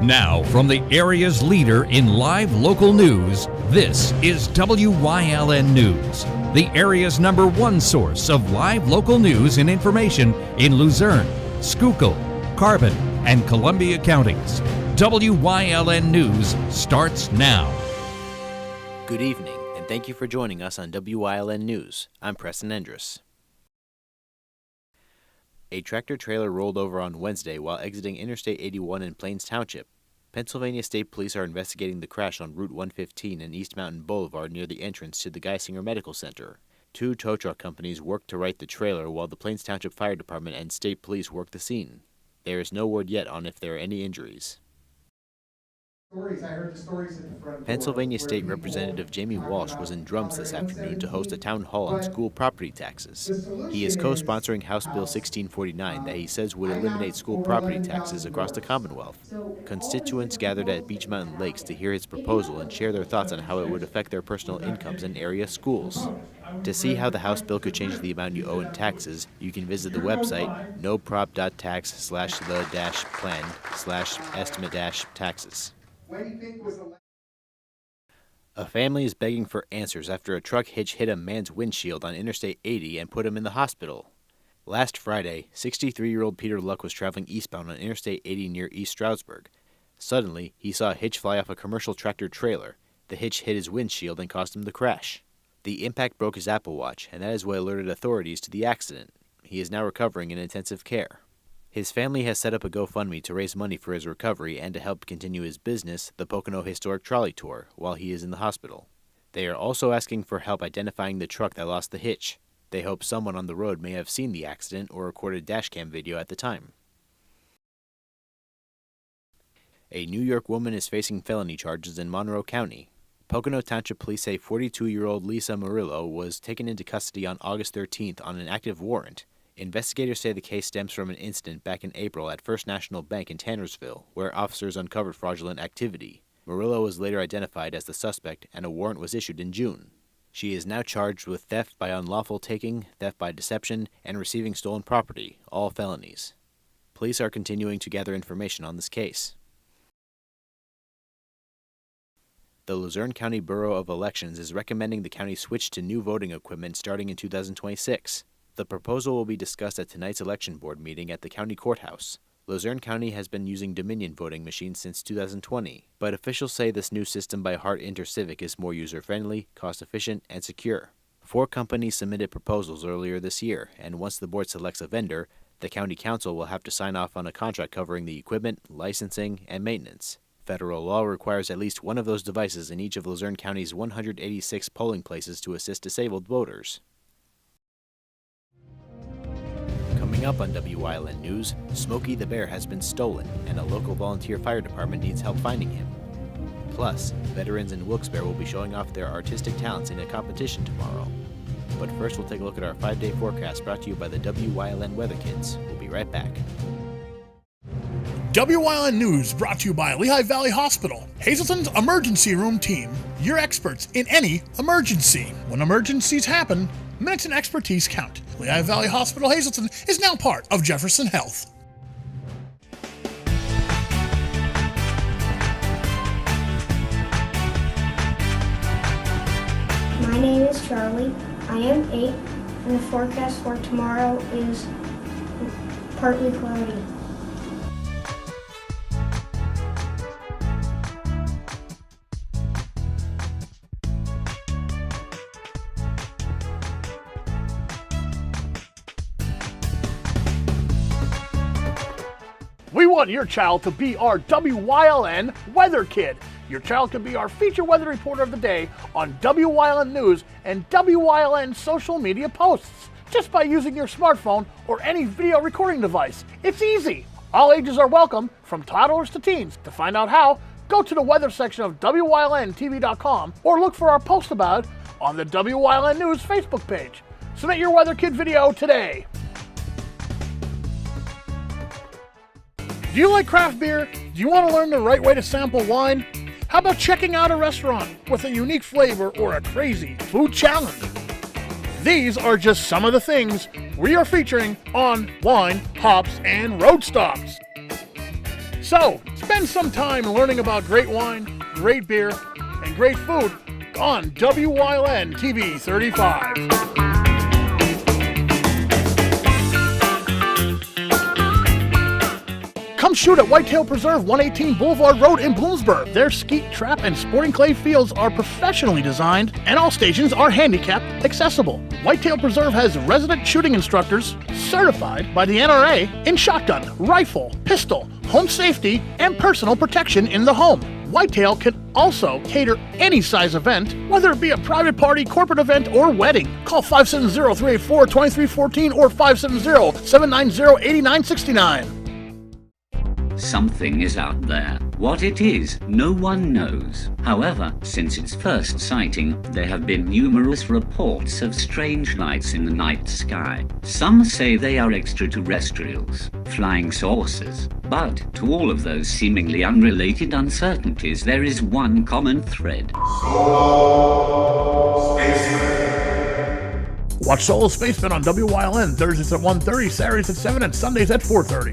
Now, from the area's leader in live local news, this is WYLN News, the area's #1 source of live local news and information in Luzerne, Schuylkill, Carbon, and Columbia counties. WYLN News starts now. Good evening, and thank you for joining us on WYLN News. I'm Preston Endress. A tractor-trailer rolled over on Wednesday while exiting Interstate 81 in Plains Township. Pennsylvania State Police are investigating the crash on Route 115 and East Mountain Boulevard near the entrance to the Geisinger Medical Center. 2 tow truck companies worked to right the trailer while the Plains Township Fire Department and State Police worked the scene. There is no word yet on if there are any injuries. Pennsylvania State Representative Jamie Walsh was in Drums this afternoon to host a town hall on school property taxes. He is co-sponsoring House Bill 1649 that he says would eliminate school property taxes across the Commonwealth. Constituents gathered at Beach Mountain Lakes to hear his proposal and share their thoughts on how it would affect their personal incomes and area schools. To see how the House bill could change the amount you owe in taxes, you can visit the website noprop.tax/the-plan/estimate-taxes. A family is begging for answers after a truck hitch hit a man's windshield on Interstate 80 and put him in the hospital. Last Friday, 63-year-old Peter Luck was traveling eastbound on Interstate 80 near East Stroudsburg. Suddenly, he saw a hitch fly off a commercial tractor-trailer. The hitch hit his windshield and caused him to crash. The impact broke his Apple Watch, and that is what alerted authorities to the accident. He is now recovering in intensive care. His family has set up a GoFundMe to raise money for his recovery and to help continue his business, the Pocono Historic Trolley Tour, while he is in the hospital. They are also asking for help identifying the truck that lost the hitch. They hope someone on the road may have seen the accident or recorded dashcam video at the time. A New York woman is facing felony charges in Monroe County. Pocono Township Police say 42-year-old Lisa Murillo was taken into custody on August 13th on an active warrant. Investigators say the case stems from an incident back in April at First National Bank in Tannersville, where officers uncovered fraudulent activity. Murillo was later identified as the suspect, and a warrant was issued in June. She is now charged with theft by unlawful taking, theft by deception, and receiving stolen property, all felonies. Police are continuing to gather information on this case. The Luzerne County Bureau of Elections is recommending the county switch to new voting equipment starting in 2026. The proposal will be discussed at tonight's election board meeting at the county courthouse. Luzerne County has been using Dominion voting machines since 2020, but officials say this new system by Hart InterCivic is more user-friendly, cost-efficient, and secure. 4 companies submitted proposals earlier this year, and once the board selects a vendor, the county council will have to sign off on a contract covering the equipment, licensing, and maintenance. Federal law requires at least one of those devices in each of Luzerne County's 186 polling places to assist disabled voters. Coming up on WYLN News, Smokey the Bear has been stolen, and a local volunteer fire department needs help finding him. Plus, veterans in Wilkes-Barre will be showing off their artistic talents in a competition tomorrow. But first, we'll take a look at our 5-day forecast brought to you by the WYLN Weather Kids. We'll be right back. WYLN News brought to you by Lehigh Valley Hospital, Hazleton's emergency room team. Your experts in any emergency. When emergencies happen, minutes and expertise count. Lehigh Valley Hospital Hazleton is now part of Jefferson Health. My name is Charlie. I am 8, and the forecast for tomorrow is partly cloudy. We want your child to be our WYLN Weather Kid. Your child can be our feature weather reporter of the day on WYLN News and WYLN social media posts just by using your smartphone or any video recording device. It's easy. All ages are welcome, from toddlers to teens. To find out how, go to the weather section of WYLNTV.com or look for our post about it on the WYLN News Facebook page. Submit your Weather Kid video today. Do you like craft beer? Do you want to learn the right way to sample wine? How about checking out a restaurant with a unique flavor or a crazy food challenge? These are just some of the things we are featuring on Wine, Hops, and Road Stops. So, spend some time learning about great wine, great beer, and great food on WYLN TV 35. Come shoot at Whitetail Preserve, 118 Boulevard Road in Bloomsburg. Their skeet, trap, and sporting clay fields are professionally designed, and all stations are handicap accessible. Whitetail Preserve has resident shooting instructors certified by the NRA in shotgun, rifle, pistol, home safety, and personal protection in the home. Whitetail can also cater any size event, whether it be a private party, corporate event, or wedding. Call 570-384-2314 or 570-790-8969. Something is out there. What it is, no one knows. However, since its first sighting, there have been numerous reports of strange lights in the night sky. Some say they are extraterrestrials, flying saucers. But to all of those seemingly unrelated uncertainties, there is one common thread. Solo Spaceman. Watch Solo Spaceman on WYLN Thursdays at 1:30, Saturdays at 7, and Sundays at 4:30.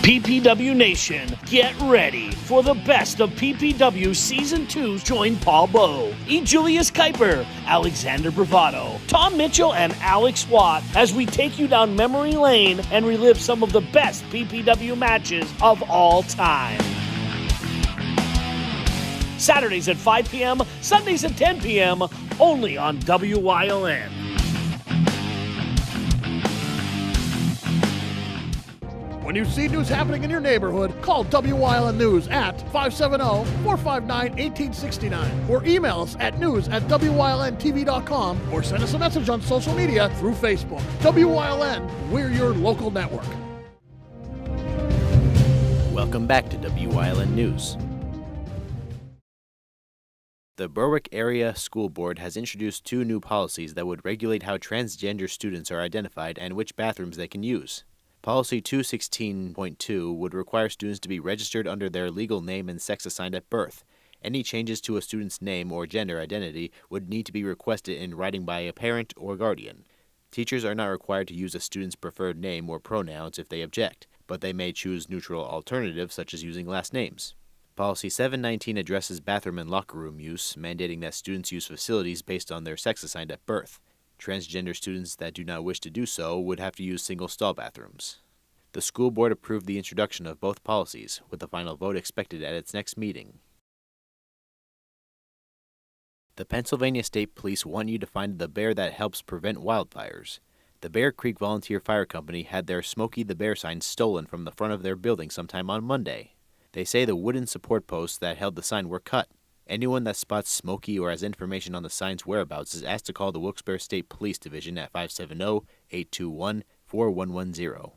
PPW Nation, get ready for the best of PPW Season 2. Join Paul Bowe, E. Julius Kuiper, Alexander Bravado, Tom Mitchell, and Alex Watt as we take you down memory lane and relive some of the best PPW matches of all time. Saturdays at 5 p.m., Sundays at 10 p.m., only on WYLN. When you see news happening in your neighborhood, call WYLN News at 570-459-1869 or email us at news@WYLNTV.com or send us a message on social media through Facebook. WYLN, we're your local network. Welcome back to WYLN News. The Berwick Area School Board has introduced 2 new policies that would regulate how transgender students are identified and which bathrooms they can use. Policy 216.2 would require students to be registered under their legal name and sex assigned at birth. Any changes to a student's name or gender identity would need to be requested in writing by a parent or guardian. Teachers are not required to use a student's preferred name or pronouns if they object, but they may choose neutral alternatives such as using last names. Policy 719 addresses bathroom and locker room use, mandating that students use facilities based on their sex assigned at birth. Transgender students that do not wish to do so would have to use single-stall bathrooms. The school board approved the introduction of both policies, with the final vote expected at its next meeting. The Pennsylvania State Police want you to find the bear that helps prevent wildfires. The Bear Creek Volunteer Fire Company had their Smokey the Bear sign stolen from the front of their building sometime on Monday. They say the wooden support posts that held the sign were cut. Anyone that spots Smokey or has information on the sign's whereabouts is asked to call the Wilkes-Barre State Police Division at 570-821-4110.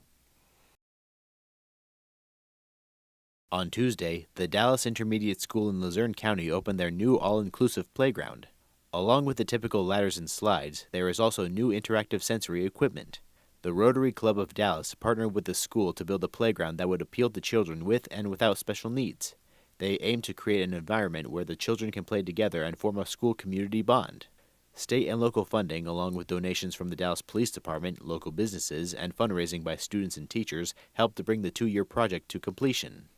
On Tuesday, the Dallas Intermediate School in Luzerne County opened their new all-inclusive playground. Along with the typical ladders and slides, there is also new interactive sensory equipment. The Rotary Club of Dallas partnered with the school to build a playground that would appeal to children with and without special needs. They aim to create an environment where the children can play together and form a school community bond. State and local funding, along with donations from the Dallas Police Department, local businesses, and fundraising by students and teachers, helped to bring the 2-year project to completion.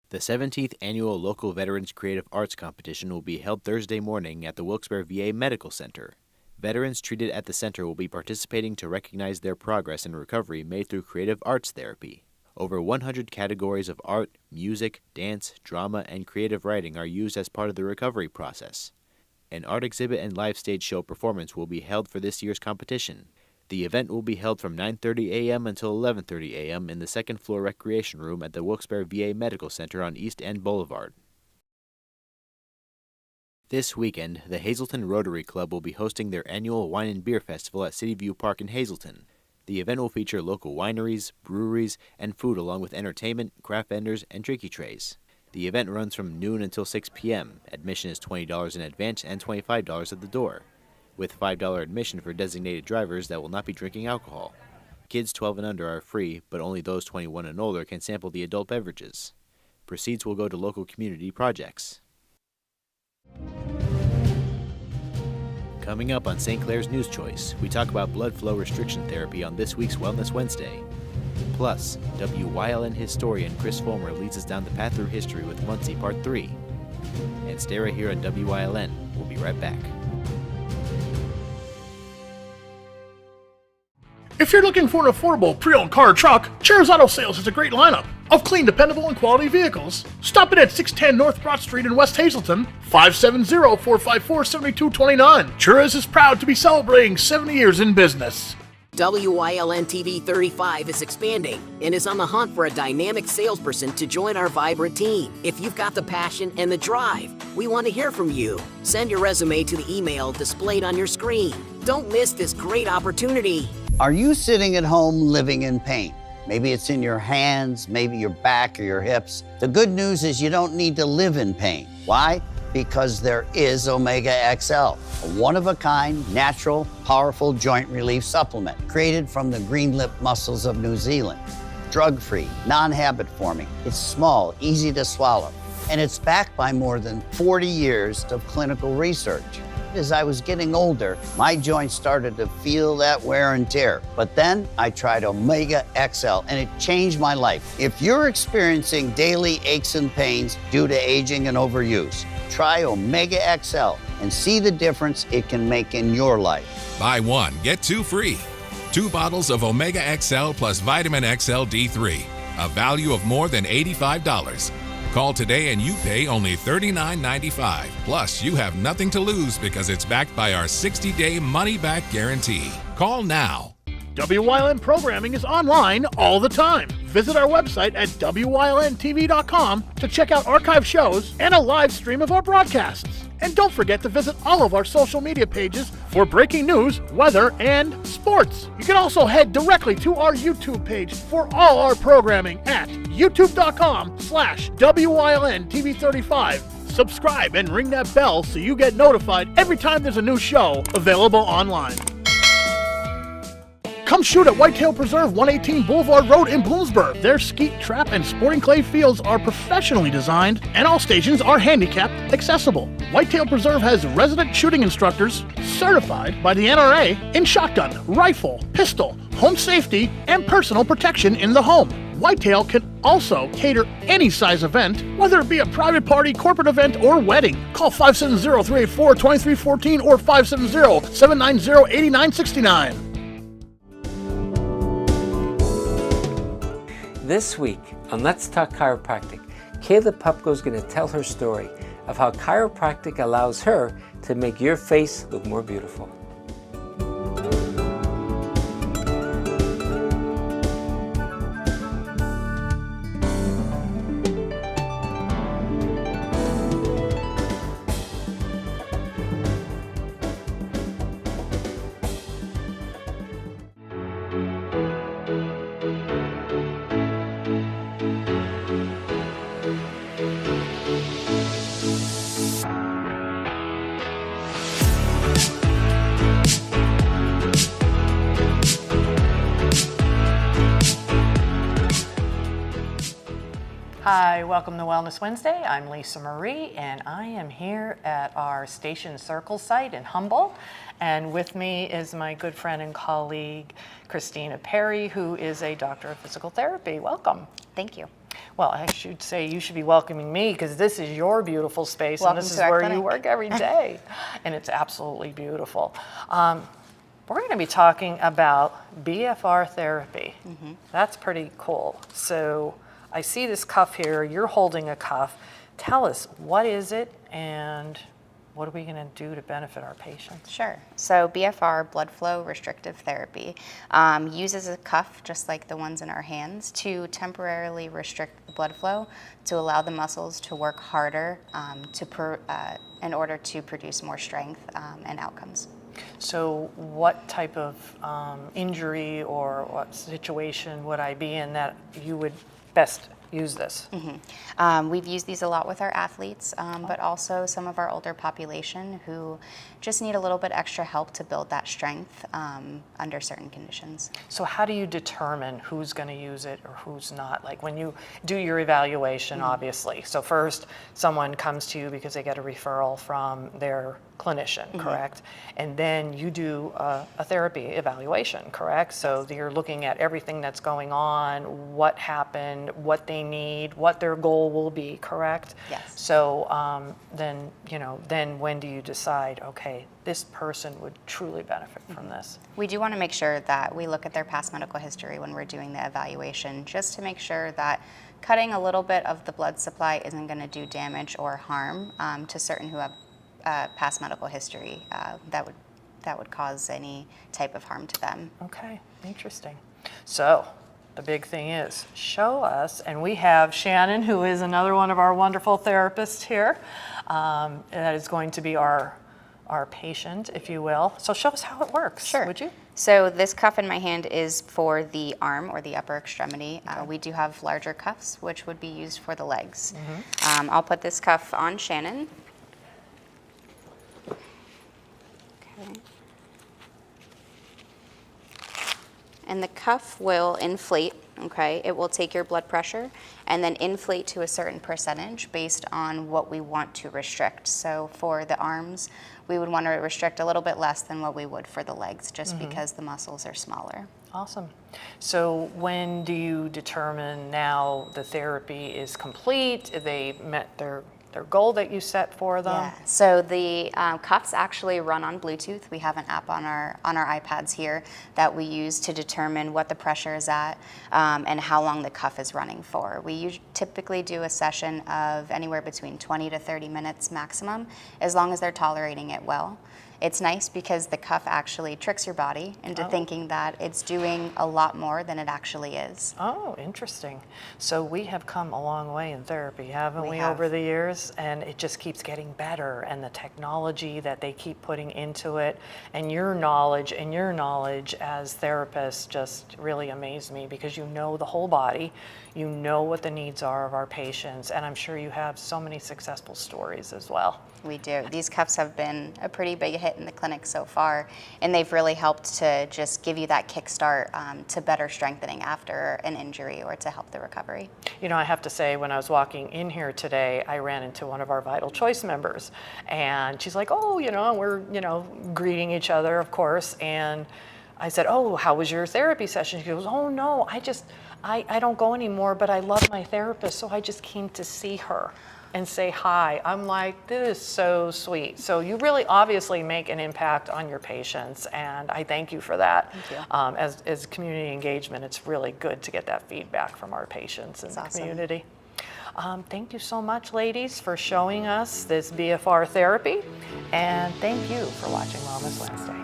The 17th Annual Local Veterans Creative Arts Competition will be held Thursday morning at the Wilkes-Barre VA Medical Center. Veterans treated at the center will be participating to recognize their progress and recovery made through creative arts therapy. Over 100 categories of art, music, dance, drama, and creative writing are used as part of the recovery process. An art exhibit and live stage show performance will be held for this year's competition. The event will be held from 9:30 a.m. until 11:30 a.m. in the second-floor recreation room at the Wilkes-Barre VA Medical Center on East End Boulevard. This weekend, the Hazleton Rotary Club will be hosting their annual Wine and Beer Festival at City View Park in Hazleton. The event will feature local wineries, breweries, and food along with entertainment, craft vendors, and drinky trays. The event runs from noon until 6 p.m. Admission is $20 in advance and $25 at the door, with $5 admission for designated drivers that will not be drinking alcohol. Kids 12 and under are free, but only those 21 and older can sample the adult beverages. Proceeds will go to local community projects. Coming up on St. Clair's News Choice, we talk about blood flow restriction therapy on this week's Wellness Wednesday. Plus, WYLN historian Chris Fulmer leads us down the path through history with Muncie Part 3. And stay right here on WYLN. We'll be right back. If you're looking for an affordable pre-owned car or truck, Cheers Auto Sales has a great lineup of clean, dependable, and quality vehicles. Stop in at 610 North Broad Street in West Hazelton, 570-454-7229. Cheers is proud to be celebrating 70 years in business. WYLN TV 35 is expanding and is on the hunt for a dynamic salesperson to join our vibrant team. If you've got the passion and the drive, we want to hear from you. Send your resume to the email displayed on your screen. Don't miss this great opportunity. Are you sitting at home living in pain? Maybe it's in your hands, maybe your back or your hips. The good news is you don't need to live in pain. Why? Because there is Omega XL, a one-of-a-kind, natural, powerful joint relief supplement created from the green lip mussels of New Zealand. Drug-free, non-habit forming. It's small, easy to swallow, and it's backed by more than 40 years of clinical research. As I was getting older, my joints started to feel that wear and tear. But then I tried Omega XL and it changed my life. If you're experiencing daily aches and pains due to aging and overuse, try Omega XL and see the difference it can make in your life. Buy one, get two free. 2 bottles of Omega XL plus Vitamin XL D3, a value of more than $85. Call today and you pay only $39.95. Plus, you have nothing to lose because it's backed by our 60-day money-back guarantee. Call now. WYLN programming is online all the time. Visit our website at WYLNTV.com to check out archive shows and a live stream of our broadcasts. And don't forget to visit all of our social media pages for breaking news, weather, and sports. You can also head directly to our YouTube page for all our programming at youtube.com/WYLNTV35. Subscribe and ring that bell so you get notified every time there's a new show available online. Come shoot at Whitetail Preserve, 118 Boulevard Road in Bloomsburg. Their skeet, trap, and sporting clay fields are professionally designed, and all stations are handicapped accessible. Whitetail Preserve has resident shooting instructors certified by the NRA in shotgun, rifle, pistol, home safety, and personal protection in the home. Whitetail can also cater any size event, whether it be a private party, corporate event, or wedding. Call 570-384-2314 or 570-790-8969. This week on Let's Talk Chiropractic, Kayla Pupko is going to tell her story of how chiropractic allows her to make your face look more beautiful. Hi, welcome to Wellness Wednesday. I'm Lisa Marie, and I am here at our Station Circle site in Humboldt. And with me is my good friend and colleague, Christina Perry, who is a doctor of physical therapy. Welcome. Thank you. Well, I should say you should be welcoming me because this is your beautiful space, Welcome and this is to our where clinic. you work every day. And it's absolutely beautiful. We're going to be talking about BFR therapy. Mm-hmm. That's pretty cool. So I see this cuff here. You're holding a cuff. Tell us, what is it and what are we going to do to benefit our patients? Sure. So BFR, blood flow restrictive therapy, uses a cuff just like the ones in our hands to temporarily restrict the blood flow to allow the muscles to work harder in order to produce more strength and outcomes. So what type of injury or what situation would I be in that you would best use this? We've used these a lot with our athletes, but also some of our older population who just need a little bit extra help to build that strength under certain conditions. So how do you determine who's going to use it or who's not? Like when you do your evaluation, obviously. So first, someone comes to you because they get a referral from their clinician, correct? And then you do a therapy evaluation, correct? So you're looking at everything that's going on, what happened, what they need, what their goal will be, correct? Yes. So then, then when do you decide, okay, this person would truly benefit from this? We do want to make sure that we look at their past medical history when we're doing the evaluation, just to make sure that cutting a little bit of the blood supply isn't going to do damage or harm to certain who have past medical history that would cause any type of harm to them. Okay, interesting. So the big thing is, show us, and we have Shannon, who is another one of our wonderful therapists here, that is going to be our patient, if you will. So show us how it works, Sure. would you? So this cuff in my hand is for the arm or the upper extremity. We do have larger cuffs, which would be used for the legs. I'll put this cuff on Shannon. Okay. And the cuff will inflate, okay? It will take your blood pressure and then inflate to a certain percentage based on what we want to restrict. So for the arms, we would want to restrict a little bit less than what we would for the legs, just because the muscles are smaller. Awesome. So when do you determine now the therapy is complete? They met their goal that you set for them? Yeah. So the cuffs actually run on Bluetooth. We have an app on our iPads here that we use to determine what the pressure is at and how long the cuff is running for. We typically do a session of anywhere between 20 to 30 minutes maximum, as long as they're tolerating it well. It's nice because the cuff actually tricks your body into thinking that it's doing a lot more than it actually is. Oh, interesting. So we have come a long way in therapy, haven't we, have. over the years? And it just keeps getting better, and the technology that they keep putting into it, and your knowledge as therapists just really amaze me, because you know the whole body, you know what the needs are of our patients, and I'm sure you have so many successful stories as well. We do. These cuffs have been a pretty big hit in the clinic so far, and they've really helped to just give you that kickstart to better strengthening after an injury or to help the recovery. You know, I have to say, when I was walking in here today, I ran into one of our Vital Choice members, and she's like, oh, we're, greeting each other, of course, and I said, oh, how was your therapy session? She goes, oh, no, I don't go anymore, but I love my therapist, so I just came to see her and say hi. I'm like, this is so sweet. So you really obviously make an impact on your patients, and I thank you for that. Thank you. As community engagement, it's really good to get that feedback from our patients and the community. Thank you so much, ladies, for showing us this BFR therapy, and thank you for watching Wellness Wednesday.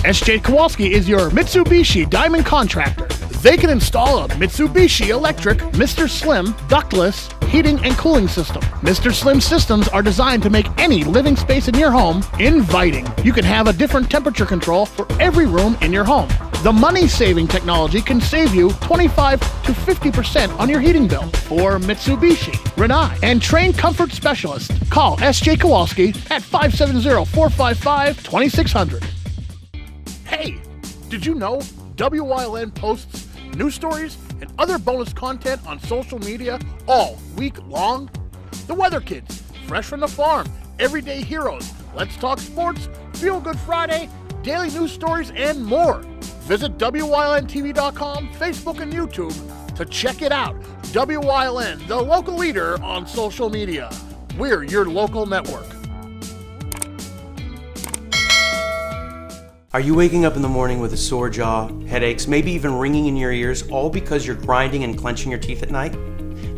SJ Kowalski is your Mitsubishi Diamond Contractor. They can install a Mitsubishi electric Mr. Slim ductless heating and cooling system. Mr. Slim systems are designed to make any living space in your home inviting. You can have a different temperature control for every room in your home. The money-saving technology can save you 25 to 50% on your heating bill. For Mitsubishi, Renai, and trained comfort specialists, call SJ Kowalski at 570-455-2600. Hey, did you know Wyln posts news stories and other bonus content on social media all week long? The Weather Kids, Fresh from the Farm, Everyday Heroes, Let's Talk Sports, Feel Good Friday, daily news stories, and more. Visit WYLNTV.com, Facebook, and YouTube to check it out. Wyln, the local leader on social media. We're your local network. Are you waking up in the morning with a sore jaw, headaches, maybe even ringing in your ears, all because you're grinding and clenching your teeth at night?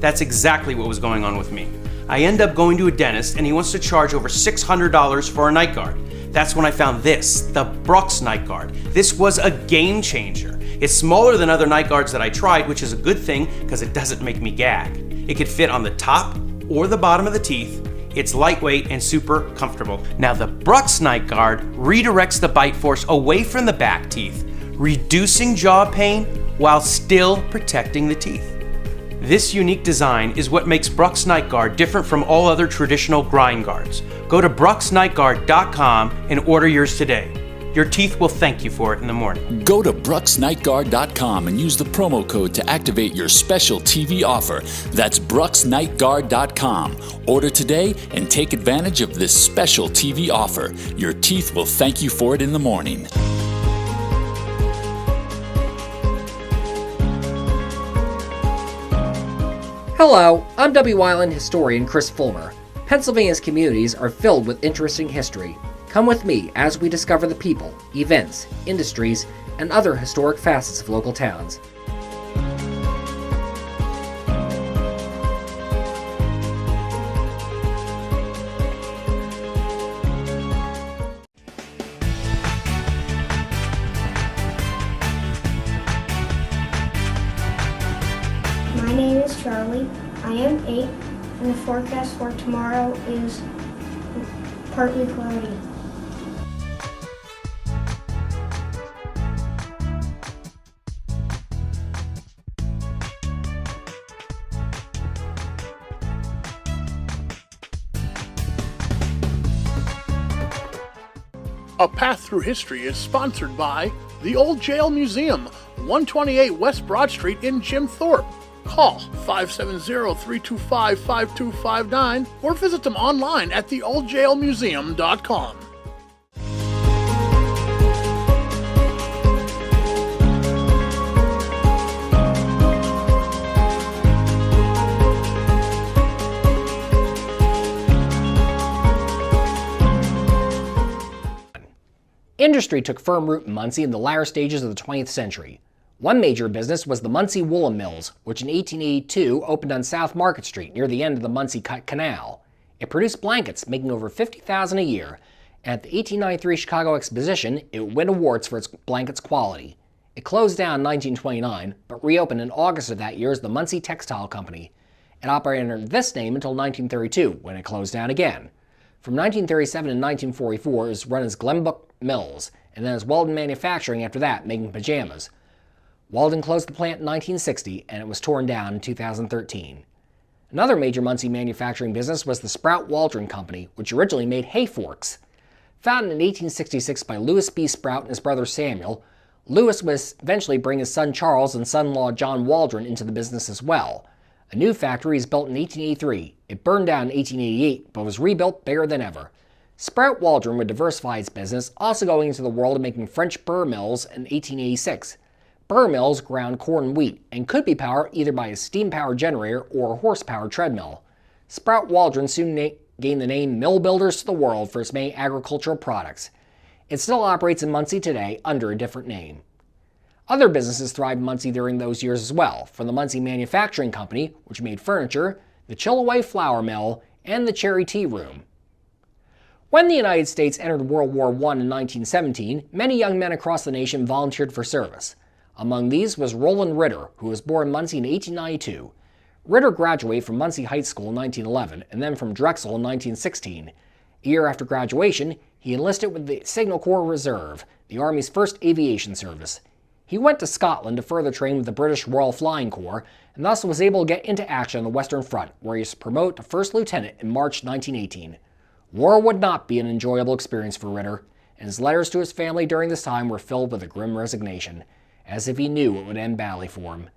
That's exactly what was going on with me. I end up going to a dentist and he wants to charge over $600 for a night guard. That's when I found this, the Brooks Night Guard. This was a game changer. It's smaller than other night guards that I tried, which is a good thing because it doesn't make me gag. It could fit on the top or the bottom of the teeth. It's lightweight and super comfortable. Now the Brux Night Guard redirects the bite force away from the back teeth, reducing jaw pain while still protecting the teeth. This unique design is what makes Brux Night Guard different from all other traditional grind guards. Go to bruxnightguard.com and order yours today. Your teeth will thank you for it in the morning. Go to bruxnightguard.com and use the promo code to activate your special TV offer. That's bruxnightguard.com. Order today and take advantage of this special TV offer. Your teeth will thank you for it in the morning. Hello, I'm Wyln historian Chris Fulmer. Pennsylvania's communities are filled with interesting history. Come with me as we discover the people, events, industries, and other historic facets of local towns. My name is Charlie. I am 8, and the forecast for tomorrow is partly cloudy. A Path Through History is sponsored by the Old Jail Museum, 128 West Broad Street in Jim Thorpe. Call 570-325-5259 or visit them online at theoldjailmuseum.com. Industry took firm root in Muncie in the latter stages of the 20th century. One major business was the Muncie Woolen Mills, which in 1882 opened on South Market Street near the end of the Muncie Canal. It produced blankets, making over $50,000 a year, and at the 1893 Chicago Exposition, it would win awards for its blankets' quality. It closed down in 1929, but reopened in August of that year as the Muncie Textile Company. It operated under this name until 1932, when it closed down again. From 1937 to 1944, it was run as Glenbrook Mills, and then as Wyln Manufacturing after that, making pajamas. Wyln closed the plant in 1960, and it was torn down in 2013. Another major Muncie manufacturing business was the Sprout Waldron Company, which originally made hay forks. Founded in 1866 by Louis B. Sprout and his brother Samuel, Louis would eventually bring his son Charles and son-in-law John Waldron into the business as well. A new factory was built in 1883. It burned down in 1888, but was rebuilt bigger than ever. Sprout Waldron would diversify its business, also going into the world of making French burr mills in 1886. Burr mills ground corn and wheat, and could be powered either by a steam-powered generator or a horse-powered treadmill. Sprout Waldron soon gained the name Mill Builders to the world for its many agricultural products. It still operates in Muncie today under a different name. Other businesses thrived in Muncie during those years as well, from the Muncie Manufacturing Company, which made furniture, the Chilliwack Flour Mill, and the Cherry Tea Room. When the United States entered World War I in 1917, many young men across the nation volunteered for service. Among these was Roland Ritter, who was born in Muncie in 1892. Ritter graduated from Muncie High School in 1911 and then from Drexel in 1916. A year after graduation, he enlisted with the Signal Corps Reserve, the Army's first aviation service. He went to Scotland to further train with the British Royal Flying Corps, and thus was able to get into action on the Western Front, where he was promoted to first lieutenant in March 1918. War would not be an enjoyable experience for Ritter, and his letters to his family during this time were filled with a grim resignation, as if he knew it would end badly for him.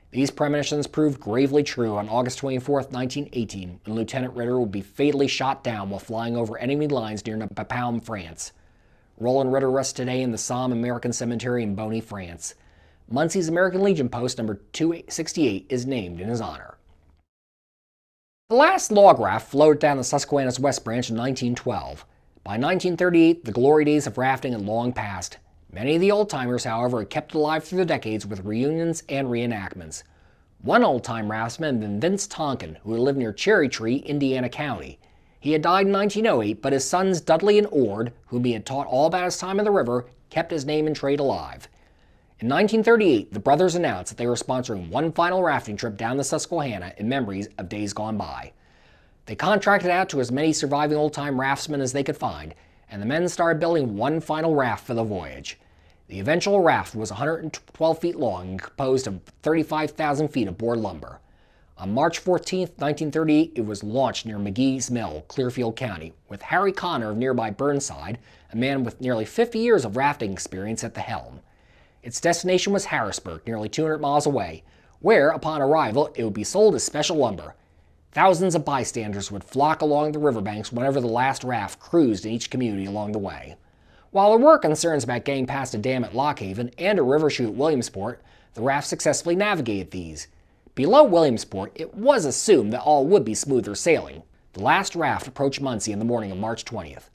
These premonitions proved gravely true on August 24, 1918, when Lieutenant Ritter would be fatally shot down while flying over enemy lines near Bapaume, France. Roland Ritter rests today in the Somme American Cemetery in Bonny, France. Muncie's American Legion post number 268 is named in his honor. The last log raft floated down the Susquehanna's West Branch in 1912. By 1938, the glory days of rafting had long passed. Many of the old-timers, however, had kept it alive through the decades with reunions and reenactments. One old-time raftsman had been Vince Tonkin, who had lived near Cherry Tree, Indiana County. He had died in 1908, but his sons Dudley and Ord, whom he had taught all about his time in the river, kept his name and trade alive. In 1938, the brothers announced that they were sponsoring one final rafting trip down the Susquehanna in memories of days gone by. They contracted out to as many surviving old-time raftsmen as they could find, and the men started building one final raft for the voyage. The eventual raft was 112 feet long and composed of 35,000 feet of board lumber. On March 14, 1938, it was launched near McGee's Mill, Clearfield County, with Harry Connor of nearby Burnside, a man with nearly 50 years of rafting experience, at the helm. Its destination was Harrisburg, nearly 200 miles away, where, upon arrival, it would be sold as special lumber. Thousands of bystanders would flock along the riverbanks whenever the last raft cruised in each community along the way. While there were concerns about getting past a dam at Lock Haven and a river chute at Williamsport, the raft successfully navigated these. Below Williamsport, it was assumed that all would be smoother sailing. The last raft approached Muncie in the morning of March 20th.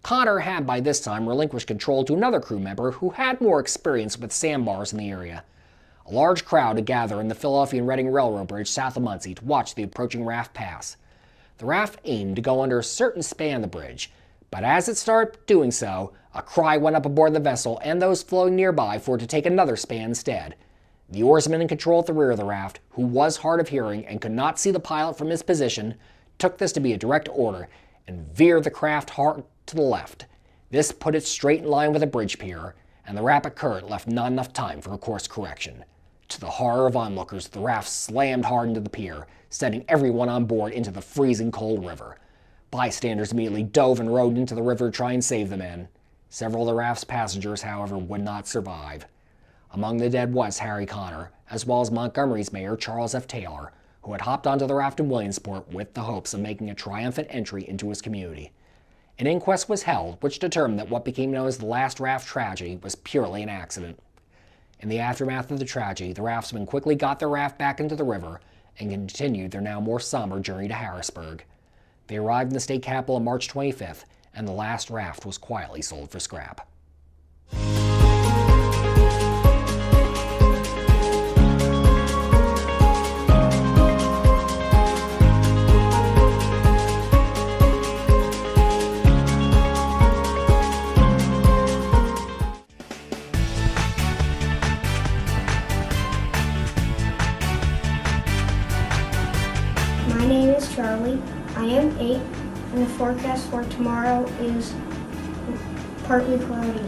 Connor had by this time relinquished control to another crew member who had more experience with sandbars in the area. A large crowd had gathered in the Philadelphia and Reading Railroad Bridge south of Muncie to watch the approaching raft pass. The raft aimed to go under a certain span of the bridge, but as it started doing so, a cry went up aboard the vessel and those floating nearby for it to take another span instead. The oarsman in control at the rear of the raft, who was hard of hearing and could not see the pilot from his position, took this to be a direct order and veered the craft hard to the left. This put it straight in line with a bridge pier, and the rapid current left not enough time for a course correction. To the horror of onlookers, the raft slammed hard into the pier, sending everyone on board into the freezing cold river. Bystanders immediately dove and rowed into the river to try and save the men. Several of the raft's passengers, however, would not survive. Among the dead was Harry Connor, as well as Montgomery's mayor Charles F. Taylor, who had hopped onto the raft in Williamsport with the hopes of making a triumphant entry into his community. An inquest was held, which determined that what became known as the last raft tragedy was purely an accident. In the aftermath of the tragedy, the raftsmen quickly got their raft back into the river and continued their now more somber journey to Harrisburg. They arrived in the state capital on March 25th, and the last raft was quietly sold for scrap. My name is Charlie. I am 8, and the forecast for tomorrow is partly cloudy.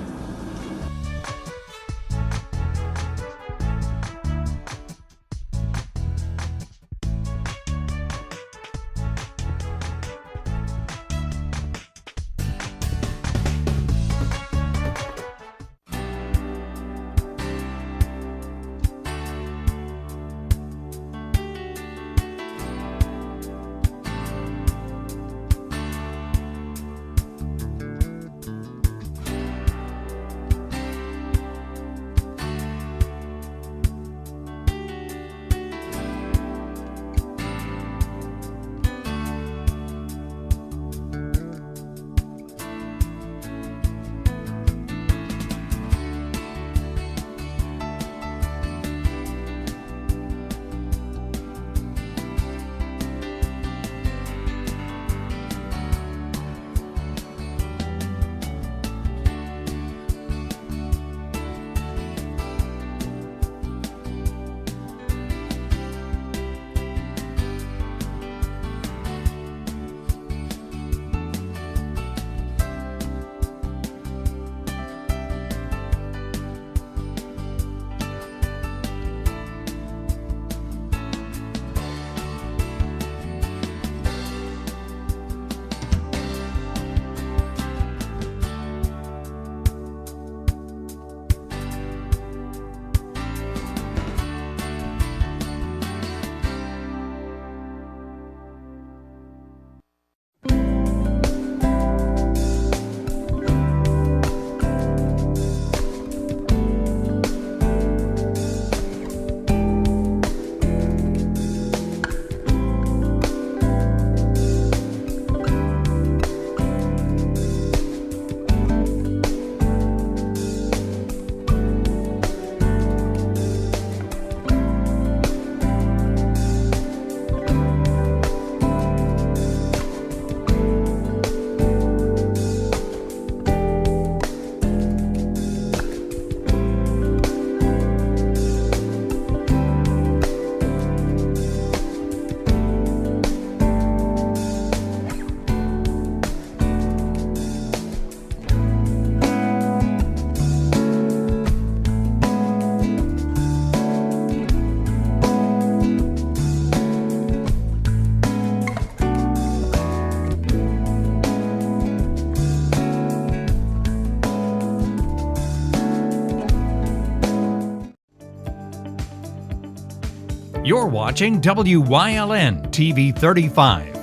You're watching WYLN TV 35.